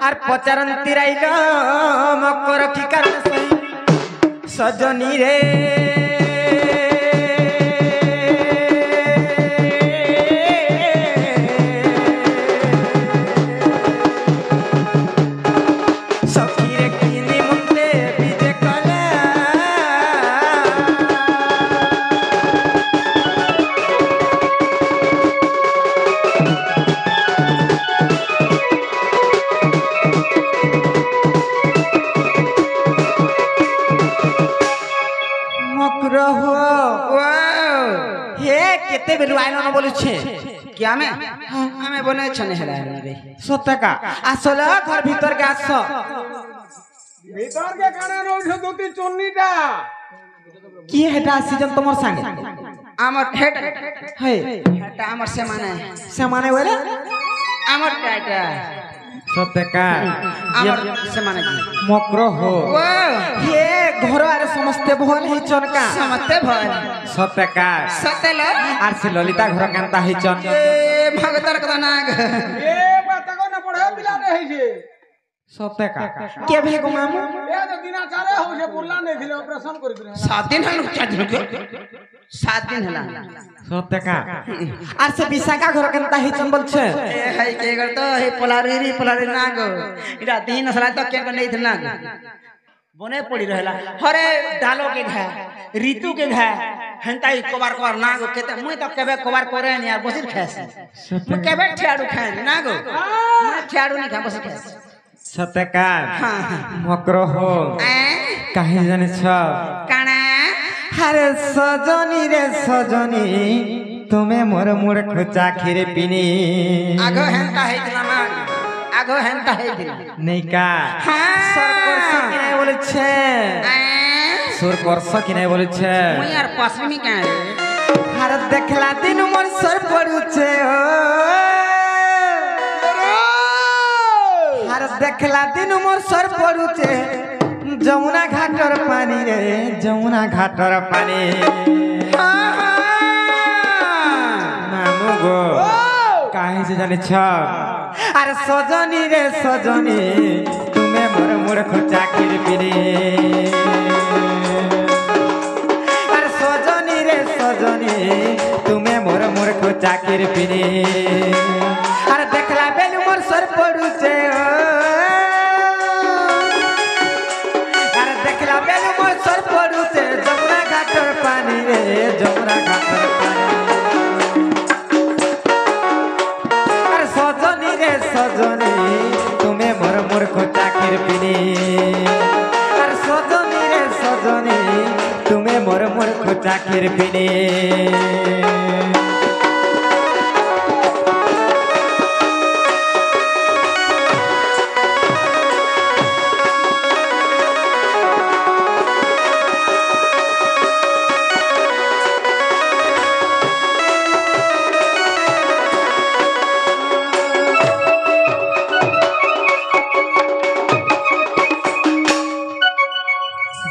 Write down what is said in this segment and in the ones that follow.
আর পচারন্তি Ryle মকর কি কারণ সই সজনী রে क्या हमें बने छने हेला रे सत्ता आसल घर भीतर के आस भीतर के काने रहो दुती चुन्नीटा की हेटा सीजन तमर संगे आमर हेट हे हेटा आमर से माने वेले आमर टाटा सत्ता आमर से माने मकर हो हे घर आरे समस्ते भल हे चनका समस्ते भल सत्ता सतेल आर से ललिता घर कांता हे चन ए भगतर कदा नाग ए बात को न पढ़े पिला नहीं छे सत्ता के भेगो मामू ए तो दिनाचारे हो से पुरला नहीं थिले ऑपरेशन करि दिले 7 दिन हल 7 दिन हला सत्ता आर से विशाखा घर कांता हे चन बोल छे ए है के कर तो हे पोलारी नाग इरा दिन सला तो के नहीं थ नाग बने पड़ी रहला हरे डालो के घा ऋतु के घा हंताई कबार नाग केते मुई तो केबे कबार करे न यार बसिर खास मुई केबे ठियाडू खाए नागो मुई ठियाडू नहीं खा बसिर खास सत्ता मकर हो काहे जाने छ काना अरे सजनी रे सजनी तुम्हें मोर मोर खोचा खिरे पिनी आगो हंता है ना आगो हंता है नहीं का सर करस कि नहीं बोले छे सुर करस कि नहीं बोले छे मुई यार पश्चिमी का हर देखला दिन मोर सर पड़ू छे ओ हर देखला दिन मोर सर पड़ू छे जमुना घाटर पानी रे जमुना घाटर पानी मामू गो काहे से जाने छ अरे सजनी रे सजनी तुम्हें मोर मोर खोचा खिर पिनी अरे सजनी रे सजनी तुम्हें मोर मोर खोचा खिर पिनी अरे देखला बेलू मोर सर पड़ू छे अरे देखला बेलू मोर सर पड़ू छे जमुना घाटर पानी रे जमुना घाटर पानी सजनी तुम्हें मोर मोर खोचा खिर पिनी अरे सजनी रे सजनी तुम्हें मोर मोर खोचा खिर पिनी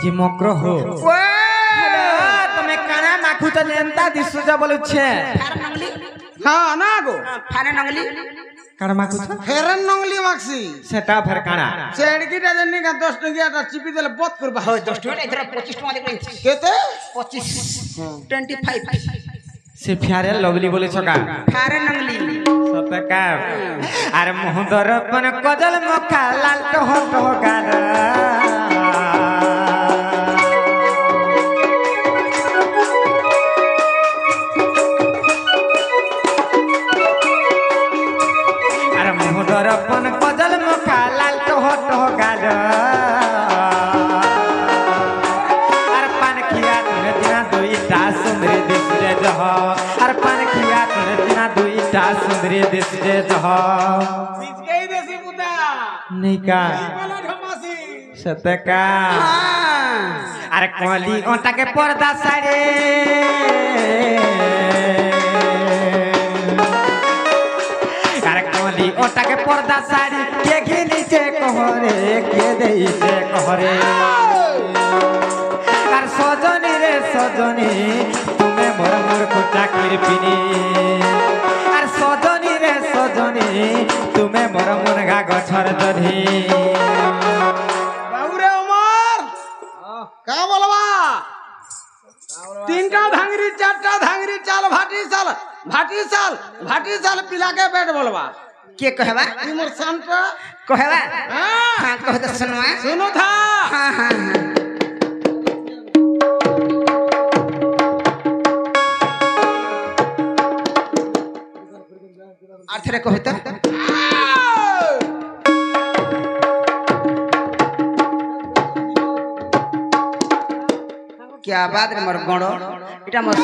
जी मकर हो तमे काना माखु त नेंता दिसुजा बोले छे हां ना गो फाने नंगली काना माखु छ फेरन नंगली माक्सी सेटा फेर काना सेडकीटा जन्नी का 10 टकियाटा चिपी देले बत करबा हो 10 टकिया इधर 25 टका देख केते 25 25 से फ्यारे लवली बोले छका फारे नंगली सतका अरे मोहदर पन कजल मखा लाल तो गाना अपन कजल मुखा लाल टो गाल अर पान खिया तुने दिना दुईटा सुंदरी दिस रे जह अर पान खिया तुने दिना दुईटा सुंदरी दिस रे जह सिजके देसी पुता नहीं का वाला ढमासी सतका अरे कोली ओटा के पर्दा साड़े ओटा के पर्दा साड़ी के घिनी से कहरे के देई से कहरे अर सजनी रे सजनी तुम्हें मोर मोर खोचा खिर पिनी अर सजनी रे सजनी তুমি মোর মুনগা গছর জনি বাবুরে অমর কা বলবা তিনটা ধাঙ্গরি চারটা ধাঙ্গরি চাল ভাটি চাল ভাটি চাল ভাটি চাল পিলাকে পেট বলবা के कहवा मोर संता कहवा हां हाँ कह तो सुनवा सुनो था हाँ हाँ हाँ आर्थरे कहो तो क्या बात रे मोर गणो इटा मोर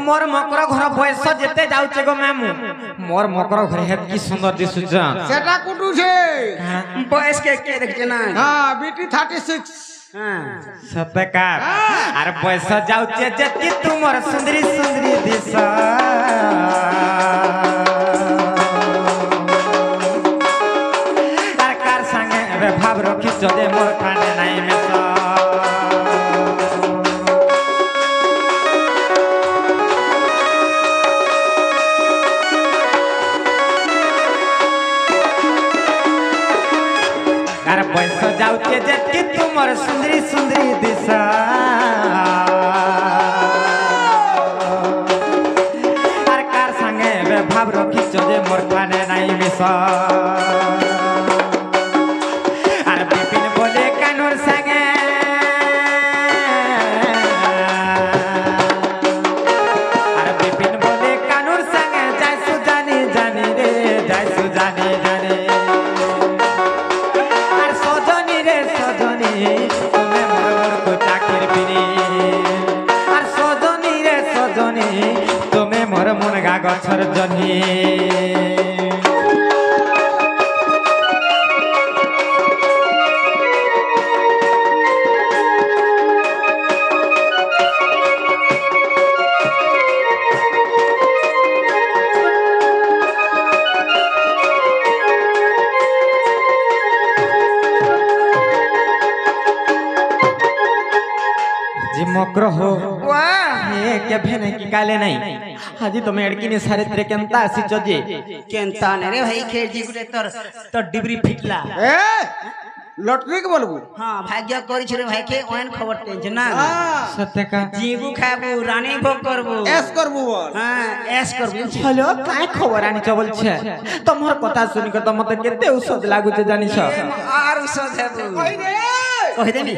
मोर मकर घर बयस जेते जाउचे गो मामू मोर मकर घर हे की सुंदर दिसुछ सेटा कुटू छे बयस के देखजे ना हां बीटी 36 हां सतकार अरे बयस जाउचे जेती तुमर सुंदरी सुंदरी दिस कार संगे अबे भाव रखी चले मोर खाने नाही में पैसा जाउचे जेती तुमर सुंदरी सुंदरी दिशा आर कार संगे बे भाव रखी चले मोर खाने नाही मिसा आर बिपिन बोले कानूर संगे आर बिपिन बोले कानूर संगे जायसु जानी जानी रे जायसु जानी जानी मुनगा गछर जनी जी मकर हो ये के भेने की काले नहीं हाजी तो मेड़की ने सारे तेरे केंता आसी चजे केंता ने रे भाई खेर जी गुटे तोर डिबरी फिटला ए लॉटरी के बोलबू हां भाग्य करी छरे भाई के ओन खबर टेंशन ना सत्य का जीबू खाबू रानी भोग करबू एस करबू बोल हां एस करबू हेलो काय खबर आनी चबल छे तमहर कथा सुनि के त मते केते औषध लागु छे जानि छ आर औषध हेबू ओइ रे कह देबी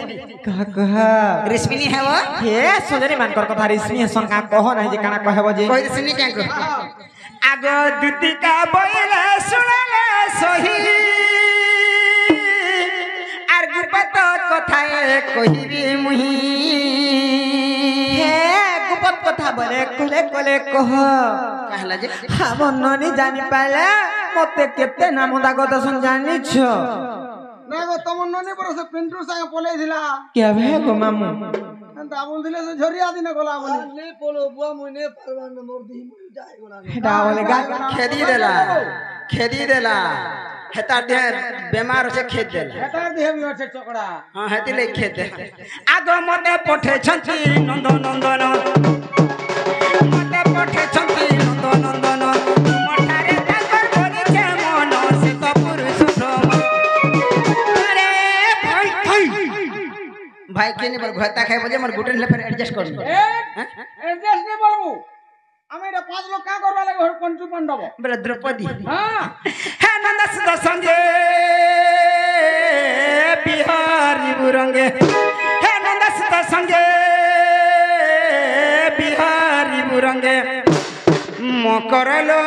कहा रेशमी है वो हे सोजनी मानकर कथा रेशमी सन का कह नहीं जे काना कहबो जे कह सुनी क्या को आगो दुती का बोले सुनले सही आर गुपत कथाए कहिबी मुही हे गुपत कथा बोले कोले कोले कह कहला जे हम ननी जानि पाले मते केते नाम दाग दसन जानि छ ना गो तमन नने पर से पिंटू संग पोले दिला क्या भे गो मामू ता बोल दिले से झरिया दिन गला बोली ने पोलो बुआ मुने परवान मोर दी जाय गोला हेटा बोले गा खेदी देला हेता दे बीमार से खेद देला हेटा देह भी होचे चकड़ा हां हेती ले खेद दे आगो मते पठे छंती नंद नंदन मते पठे छंती नंद नंदन मठारे जाकर बोली के मन से तो पुरुष भाई के ने पर घता खाए बजे मर गुटन ले फिर एडजस्ट कर एडजस्ट नहीं बोलबू हमें 5 लोग का करवा लगे और पंचू पांडव बोले द्रौपदी हां हे नंद सुद संगे बिहारी बुरंगे हे नंद सुद संगे बिहारी बुरंगे मकरलो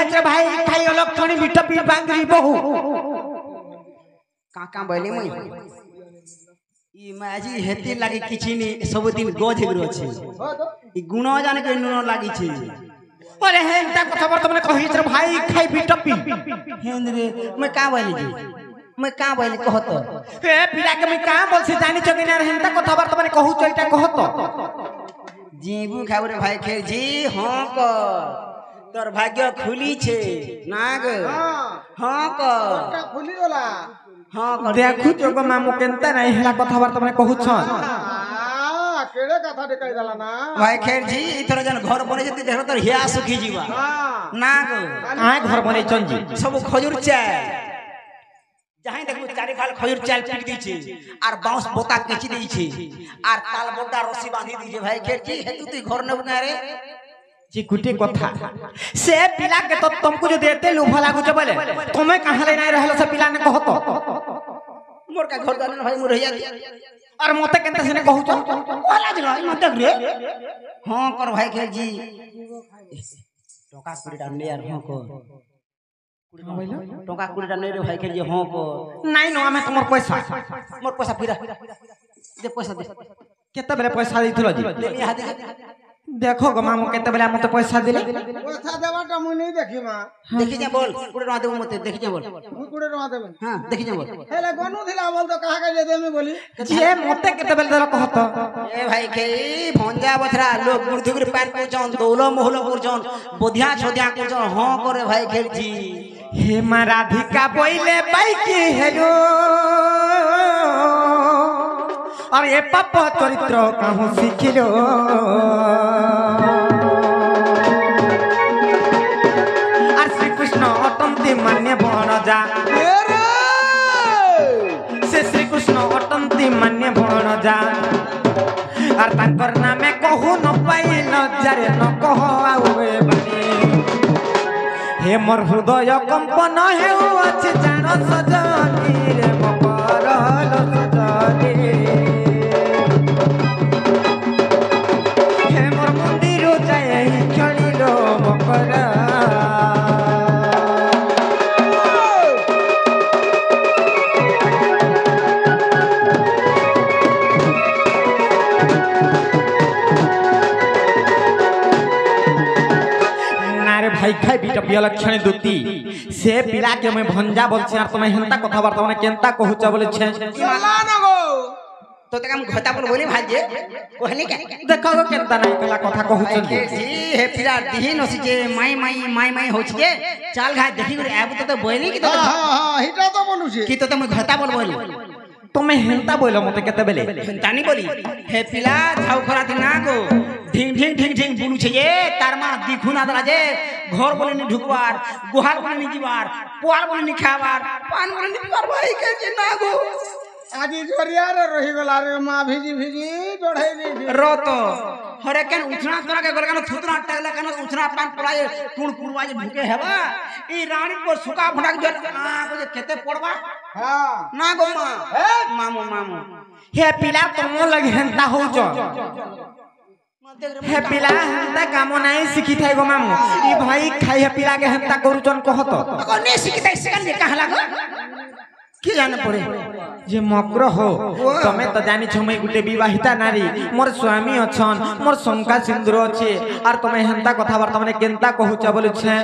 आइछ भाई खाई अलग थणी मिठा पी बांगरी बहु का बोली मुई ई माजी हेती लागी किछि नी सब दिन गज हेगरो छै ई गुण जाने के नुन लागी छै अरे हेंता कथा बार तुमने कहि रे भाई खाई मिठा पी हेन रे मैं का बोली जी मैं का बोली कहत ए पिला के मैं का बोल से जानी छ कि ना हेंता कथा बार तुमने कहू छ एटा कहत जीबू खाऊ रे भाई खेर जी हां क तोर भाग्य खुली छे नाग हां क खुली गला हां देखु जोग मामू केनता नहीं हेला कथा बार तुमने कहू छ केड़े कथा देखाई दला ना भाई खेर जी इथर जन घर बने जति देख तोर हिया सुखी जीवा नाग आय घर बने चंजी सब खजूर चाय जहां देखू चारि फाल खजूर चाय पीट दी छे आर बांस बोता केची दी छे आर ताल बोटा रस्सी बांधी दी छे भाई खेर जी हेतु तू घर न बना रे जी गुटी कथा से पिला के तो तुमको जो देते लुभा लागू छ बोले तुम्हें कहां ले नहीं रहलो से पिला ने कहत मोर का घर जाने भाई मोर रहिया और मोते केनता से ने कहू छ ओला जगह मत रे हां कर भाई खेर जी टोका कुड़ी डाल यार हां को टोका कुड़ी डाल रे भाई खेर जी हां को नहीं नो हमें तुमर पैसा मोर पैसा फिरा दे पैसा दे केते बेले पैसा दिथलो जी ले लिया दे देखो ग मामू केते बेले मते पैसा दिले पैसा देवाटा मुई नहीं देखी मा देखि जा बोल कुड़ी रमा देबो मते देखि जा बोल मुई कुड़े रमा देबे हां देखि जा बोल हेला गनु थिला बोल तो कहा के दे मी बोली जे मते केते बेले देलो कहत ए भाई के भंजा बथरा लोग गुरधुगुर पान पुचन दौलो मोहलो पुचन बोधिया छोधिया पुचन हां करे भाई खेर जी हे मा राधिका बोइले बाइकी हेलो और ये पाप चरित्र कहूं सिखिलो और श्री कृष्ण अटंती मान्य भणजा से श्री कृष्ण अटंती मान्य भणजा और तांकर नामे कहू न पाई न जारे न कह आउे बानी हे मोर हृदय कंपन हेउ अछि जान सजनी रे मकरल सजनी हे मोर मंदिर जाय खेलिलो मकरा भाई खाई बीटा पिया लक्षण दुती से पिला के मैं भंजा बोल छ तुम्हें हेंता कथा बार्ता माने केनता कहू छ बोले छ चला न गो तो तक हम घटा पर बोली भाजे कहनी के देखो गो केनता नहीं कला कथा कहू छ जी हे पिला दिहिन होसी जे माई हो छी चाल घा देखि रे आबु तो बोली कि तो हां हिटा तो बोलू छी कि तो मैं घटा बोली तुम्हें हेंता बोलो मते केते बेले हेंता नहीं बोली हे पिला झाउ खरा दिन ना गो ढिंग ढिंग ढिंग ढिंग बुलू छे ये तार मा दिखुना दला जे घर बोले नि ढुकवार गुहार बोले नि जीवार पोआल बोले नि खावार पान बोले नि पीवार भाई के जे ना गो आजी जोरिया रे रही गला रे मां भिजी जोड़ाई दी रो तो हरे केन उठना तोरा के गोल केन थुतरा टगला केन उठना पान पड़ाए कुण पुरवा जे ढुके हेबा ई रानी को सुका फटाक जो आ को जे केते पड़वा हां ना गो मामू हे पिला तुम लगे हेंता हो छ हे पिला हेंता काम नहीं सिखी थाई गो मामू ई भाई खाई हे पिला के हेंता करूचन कहत को नहीं सिखी थाई सेकंड जे कहला गो की जाने पड़े जे मक्र हो तमे तो जानी छ मैं गुटे विवाहिता नारी मोर स्वामी अछन मोर शंका सिंदूर अछि और तमे हेंता कथा बार्ता माने केनता कहू छ बोले छ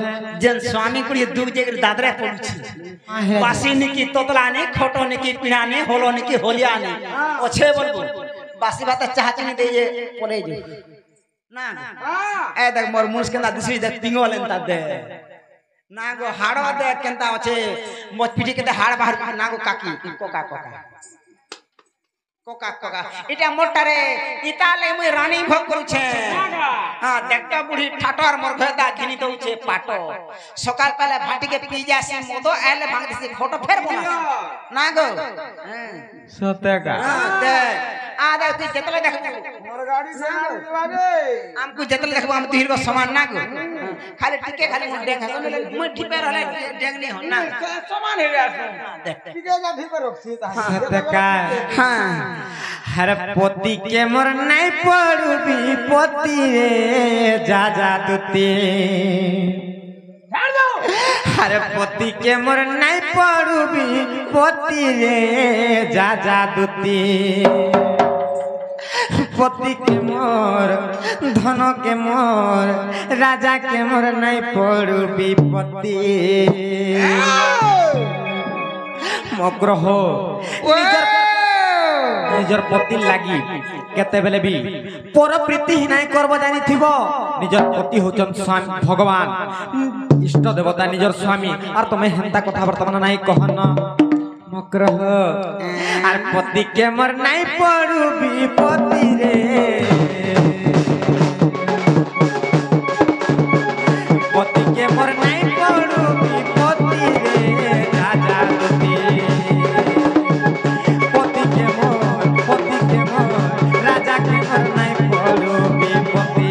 जन स्वामी को ये दुग जे दादरा पड़ू छ बासी ने की तोतला ने खोटो ने की पिना ने होलो ने की होलिया ने ओछे बोलबो बासी बात चाहती नहीं दे ये पले जे ना ए देख मोर मुस केना दूसरी देख पिंगो लेंता दे ना गो हाड़ो दे केनता अछि मोच पिटी के हाड़ बाहर ना गो काकी कोका इटा मोटारे इताले मुई रानी भोग करू छे हां देखता बुढ़ी ठाटर मोर घदा घिनी दउ छे पाटो सकाल पहले भाटी के पी जासी मोदो आले भांग दिसी फोटो फेर बना ना गो सत्य का दे आ दे तू जतले देखबू मोर गाड़ी से बारे हमको जतले देखबू हम तीर को समान ना गो खाली टिके खाली मुंह देख मुई ठीक पे रहले डेंगनी हो ना समान हे देख टिके का ठीक पे रखसी सत्य का हां हर पोती के मोर नहीं पड़ू विपत्ति रे जा दुती झाड़ दो আরে পতি কে মোর নাই পড়ুবি পতি রে যা যা দুতি পতি কে মোর ধন কে মোর রাজা কে মোর নাই পড়ুবি পতি মগ্রহ নিজর পতি লাগি কেতেবেলে বি পর প্রীতি নাই করব জানি থিব নিজর পতি হচন স্বামী ভগবান ইষ্ট দেবতা নিজর স্বামী আর তুমি হেন্তা কথা বর্তমান নাই কহন মগ্রহ আর পতি কে মোর নাই পড়ুবি পতি রে পতি কে মোর নাই পড়ুবি পতি রে রাজা দুতি পতি কে মোর রাজা কে মোর নাই পড়ুবি পতি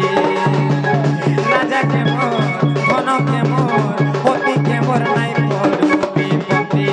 রাজা কে মোর ধন কে মোর পতি কে মোর নাই পড়ুবি পতি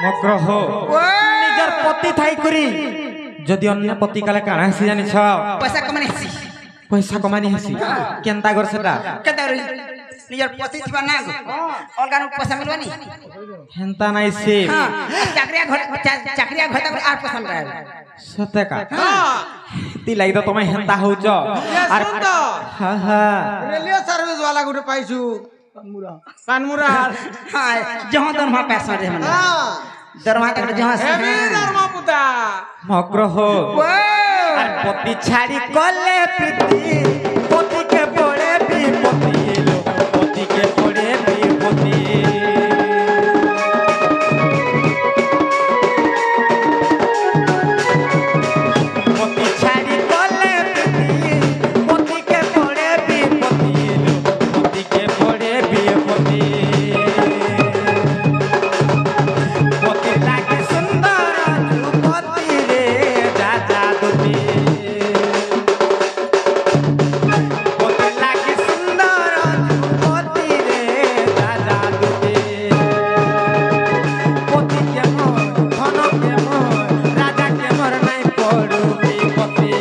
মগ্রহ নিজর পতি থাই করি যদি অন্য পতি কালে কাଣା হেসি জানিছ পয়সা কমানি হেসি পয়সা কমানি হেসি কেনতা কর সেটা কেতে নিজর পতি থিবা না অলগানো পয়সা মিলবানি হেনতা নাই সে হ্যাঁ চাকরিয়া ঘর আর পয়সা মিলবা সতে কা তি লাগি তো তুমি হেনতা হউছ আর হা হা রেলিও সার্ভিস वाला গুটে পাইছু পানমুরা हां जहां दरमा पैसा रे मन दरमा तक जहां से দরমা পুতা মগ্রহ আর পতি ছাড়ি কলে প্রীতি পতি কে পড়ে বিপতি এলো পতি কে পড়ে বিপতি পতি ছাড়ি কলে প্রীতি পতি কে পড়ে বিপতি এলো পতি কে পড়ে বিপতি পতি লাগে সুন্দর পতি রে যা যা দুতি পতি লাগে সুন্দর পতি রে যা যা দুতি পতি কে মোর ধন কে মোর রাজা কে মোর নাই পড়ুবি পতি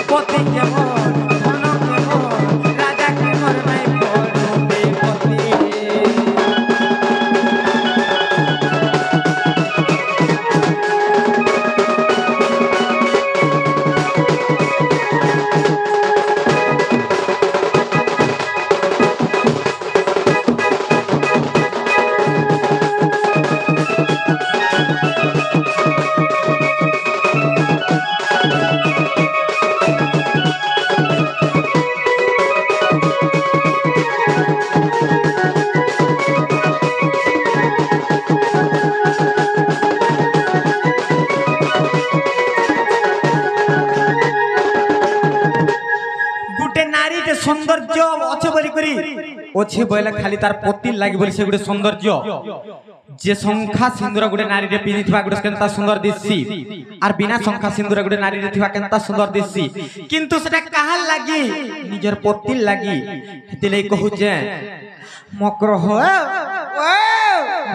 পতি কে মোর ধন কে মোর রাজা কে মোর নাই পড়ুবি পতি গুটে নারী যে সৌন্দর্য আছে বলি করি আছে বলে খালি তার পতি লাগি বলি সে গুটে সৌন্দর্য যে সংখ্যা সিন্দুর গুটে নারী রে পিনিথিবা গুটে কেনতা সুন্দর দিসি আর বিনা সংখ্যা সিন্দুর গুটে নারী রে থিবা কেনতা সুন্দর দিসি কিন্তু সেটা কাহার লাগি নিজের পতি লাগি হেতিলে কহুছে মগ্রহ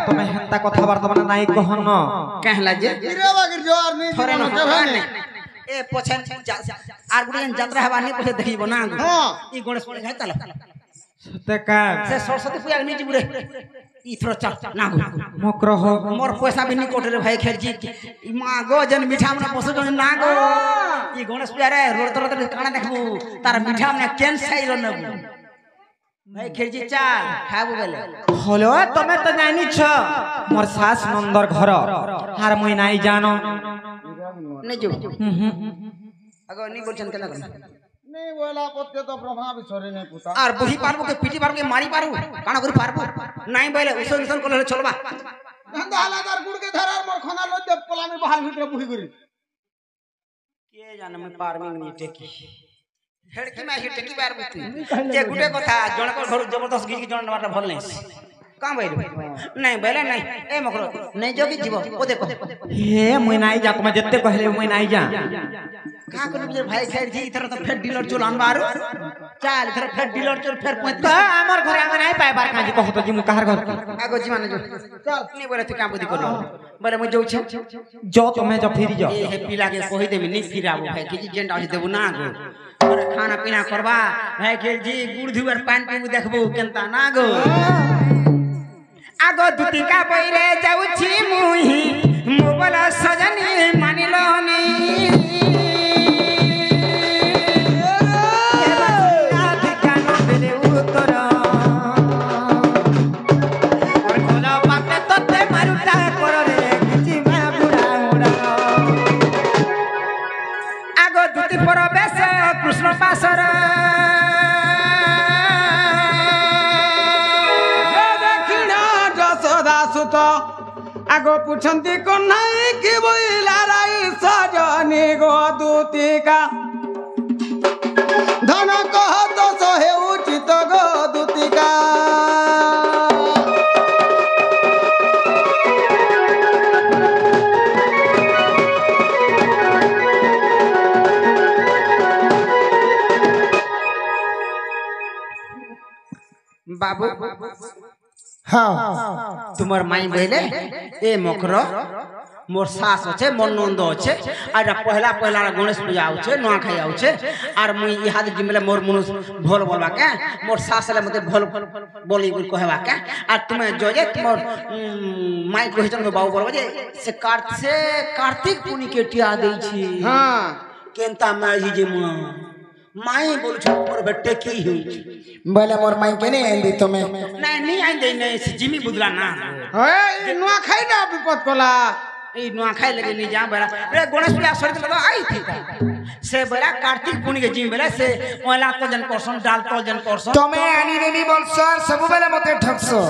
তুমি হেনতা কথা বর্তমানে নাই কহন कहला जे হিরে বাগির জোয়ার নি थोड़े न জীবন होने ए पछन आर गुडी यात्रा हवा नहीं पछे देखिबो ना हां ई गणेश पड़े घाय तला সতে কা से सरस्वती पूजा नहीं जिबुरे ई थोड़ा चल ना মগ্রহ मोर पैसा भी नहीं कोटे रे भाई खेर जी ई मां गो जन मीठा में पसु जन ना गो ई गणेश पूजा रे रोड तर काना देखबू तार मीठा में केन साई रो नबू भाई खेर जी चल खाबू बेले হলো তুমি তো জানিছ মোর শাস নন্দর ঘর আর মুই নাই জানো नहीं जो अगो नहीं बोलछन केना कर নে বলা পত্তে তো ব্রহ্মা বিছরে নে পুতা আর বহি পারবো কে পিটি পারবো কে মারি পারবো কানা করে পারবো নাই বলে উসন উসন করলে চলবা হেন্দা হালাদার গুড়কে ধরার মোর খনা লজ্জা পলামি বাহার ভিতরে বুহি করি কে জানে আমি পারমি নি টেকি हेडकी में हेडकी बार बुती जे गुटे कथा जणक घर जबरदस्त गिज जण नवाटा भल नै काम भइल नहीं बेले नहीं ए मकरो नहीं जोगी जीव ओ देखो हे मुई नाई जा तुम जत्ते कहले मुई नाई जा का कर जे भाई खैर जी इधर तो फेर डीलर चोल अनबारो चल इधर फेर डीलर चोल फेर 35 हमर घर आमे नाई पाए बार काजी कहत जी मु कहर घर आगो जी माने जो चल नहीं बोले तू काम बुद्धि कर बोले मु जाऊ छे जो तुम्हें जो फिर जो ए हे पिला के कहि देबी नहीं फिराबो भाई कि जेंडा देबो ना गो और खाना पीना करबा भाई के जी गुड़ धुवर पान पीबू देखबो केनता ना गो आगो दुतिका बइरे जाउछि मुही मोबाइल सजनी मानिलो नी आगो दुति पर बेस कृष्ण पासर आगो पुछंती कन्हई की बोइला राई सजनी गो दूतिका धन कह तो सहे उचित गो दूतिका बाबू हाँ तुम्हार माई बहले ए मकरो मोर सास अच्छे मोर नंद अच्छे आर पहला पहला गणेश पूजा आउछे नुआ खाई आउछे आर मुई इहाद जिमले मोर मुनुस भोल बोलवा के मोर सास ले मते भोल बोली गुल कहवा के आर तुमे जोजे तुमर माई कहितन बाबू बोलबा जे से कार्तिक पुनी के टिया देई छी हाँ केनता माई जे माई बोल छ मोर बेटे की हुई बोले मोर माई के नहीं आंदी तुम्हें नहीं आंदे नहीं से जिमी बुदला ना ए नुआ खाई ना विपद कोला ए नुआ खाई लगे नहीं जा बरा रे गणेश पूजा सरित लगा आई थी से बरा कार्तिक पुनी के जिम बेला से ओला तो जन करसन डाल तो जन करसन तुम्हें आनी देनी बोल सर सब बेले मते ठगसो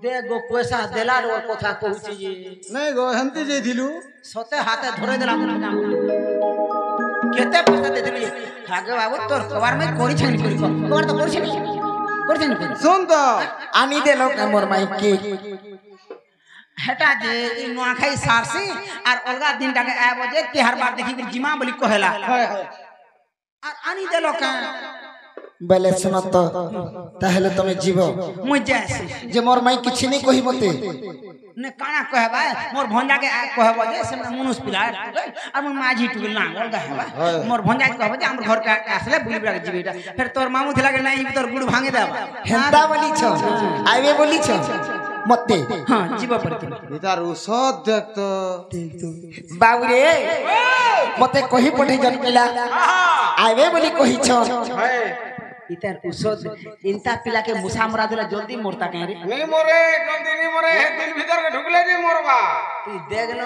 दे गो पैसा देला रो कथा कहूची जे नहीं गो हंती जे दिलु सते हाथे धरे देला काम केते पैसा दे दिली हागे बाबू तोर कबार में कोड़ी छानी करी कबार तो कोड़ी छानी सुन तो आनी दे लोग मोर माई के हेटा जे ई नुआखाई सारसी आर अलगा दिन टाके आबो जे तिहार बार देखि जिमा बोली कहेला आर आनी दे लोग बेले सुनो तो ताहले तमे जीवो मुई जैसे जे मोर माई किछि नहीं कहि मते ने काना कहबा मोर भंजा के कहबो जे से मनुष्य पिला और मोर माझी टुगल ना अलगा हेबा मोर भंजा के कहबो जे हमर घर का आसले बुली बुला के जीवेटा फिर तोर मामू थिला के नहीं तोर गुड़ भांगे देबा हेंता बोली छ आइबे बोली छ मते हां जीव परती इतार उसद देख तो बाबू रे मते कहि पठे जन पिला आइबे बोली कहि छ इतर उसद इनता पिला के मुसा मरा देला जल्दी मोरता कहे रे नहीं मोरे जल्दी नहीं मोरे दिल भीतर के ढुकले नहीं मोरबा तू देख न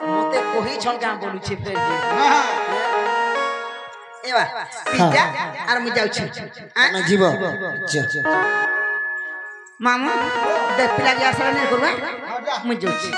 मते कोही छन का बोलू छी फेर जे एवा पिज्जा आर मु जाउ छी मैं जीव मामू देख पिला के आसला नहीं करबा मु जाउ छी